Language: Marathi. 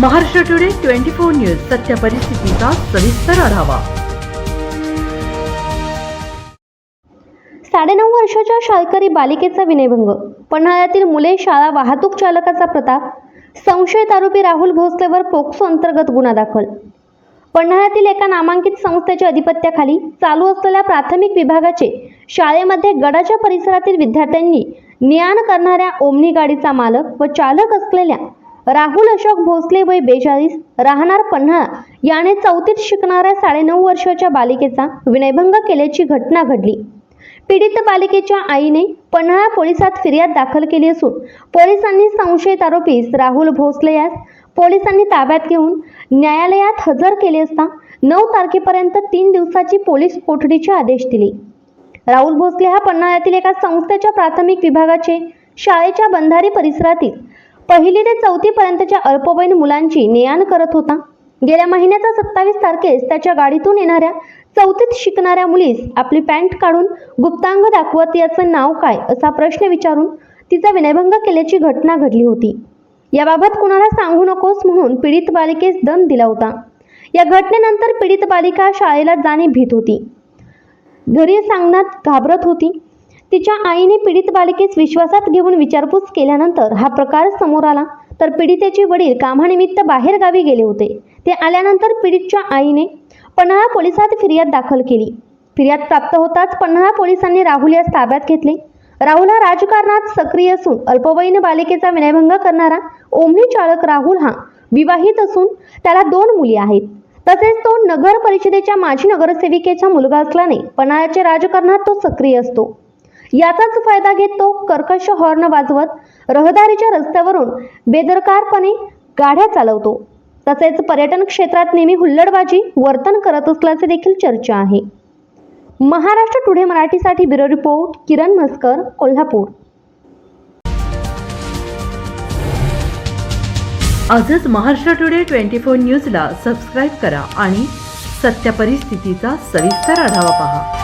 महाराष्ट्र टुडे 24 न्यूज सत्य परिस्थितीचा सविस्तर आढावा। 9.5 वर्षाच्या शाळकरी बालिकेचा विनयभंग, पन्हाळ्यातील मुले शाळा वाहतूक चालकाचा प्रताप, संशयित आरोपी राहुल भोसलेवर पोक्सो अंतर्गत गुन्हा दाखल। पन्हाळ्यातील एका नामांकित संस्थेच्या अधिपत्याखाली चालू असलेल्या प्राथमिक विभागाचे शाळेमध्ये गडाच्या परिसरातील विद्यार्थ्यांनी ने-आण करणाऱ्या ओमनी गाडीचा मालक व चालक असलेल्या राहुल अशोक भोसले वय 42 राहणार पन्हाळा याने 4थीत शिकणाऱ्या 9.5 वर्षाच्या बालिकेचा विनयभंग केल्याची घटना घडली। पीडित बालिकेच्या आईने पन्हाळा पोलिसात फिर्याद दाखल केली असून पोलिसांनी संशयित आरोपीस राहुल भोसले यास पोलिसांनी ताब्यात घेऊन न्यायालयात हजर केले असता 9 तारखेपर्यंत 3 दिवसाची पोलीस कोठडीचे आदेश दिले। राहुल भोसले हा पन्हाळ्यातील एका संस्थेच्या प्राथमिक विभागाचे शाळेच्या बंधारी परिसरातील 1ली ते 4थी पर्यंतच्या अल्पवयीन मुलांची ने-आण करत होता। गेल्या महिन्याच्या 27 तारखेस त्याच्या गाडीतून येणाऱ्या 4थीत शिकणाऱ्या मुलीस आपली पॅन्ट काढून गुप्तांग दाखवत याचं नाव काय असा प्रश्न विचारून तिचा विनयभंग केल्याची घटना घडली होती। याबाबत कुणाला सांगू नकोस म्हणून पीडित बालिकेस दम दिला होता। या घटनेनंतर पीडित बालिका शाळेला जाणे भीत होती, घरी सांगण्यात घाबरत होती। तिच्या आईने पीडित बालिकेस विश्वासात घेऊन विचारपूस केल्यानंतर हा प्रकार समोर आला। तर पीडितेचे वडील कामानिमित्त बाहेर गावी गेले होते। ते आल्यानंतर पीडितच्या आईने पन्हाळा पोलिसात फिर्याद दाखल केली। फिर्याद प्राप्त होताच पन्हाळा पोलिसांनी राहुल यास ताब्यात घेतले। राहुल हा राजकारणात सक्रिय असून अल्पवयीन बालिकेचा विनयभंग करणारा ओमनी चालक राहुल हा विवाहित असून त्याला 2 मुली आहेत। तसेच तो नगर परिषदेच्या माजी नगरसेविकेचा मुलगा असल्याने पन्हाळ्याच्या राजकारणात तो सक्रिय असतो। याचाच फायदा घेत तो कर्कश हॉर्न वाजवत रहदारीच्या रस्त्यावरून बेदरकारपणे गाड्या चालवतो। तसेच पर्यटन क्षेत्रात नेहमी हुल्लडबाजी वर्तन करत असल्याचे देखील चर्चा आहे। महाराष्ट्र टुडे मराठीसाठी ब्युरो रिपोर्ट किरण म्हसकर, कोल्हापूर। आजच महाराष्ट्र टुडे 24 न्यूजला सबस्क्राईब करा आणि सत्य परिस्थितीचा सविस्तर आढावा पहा।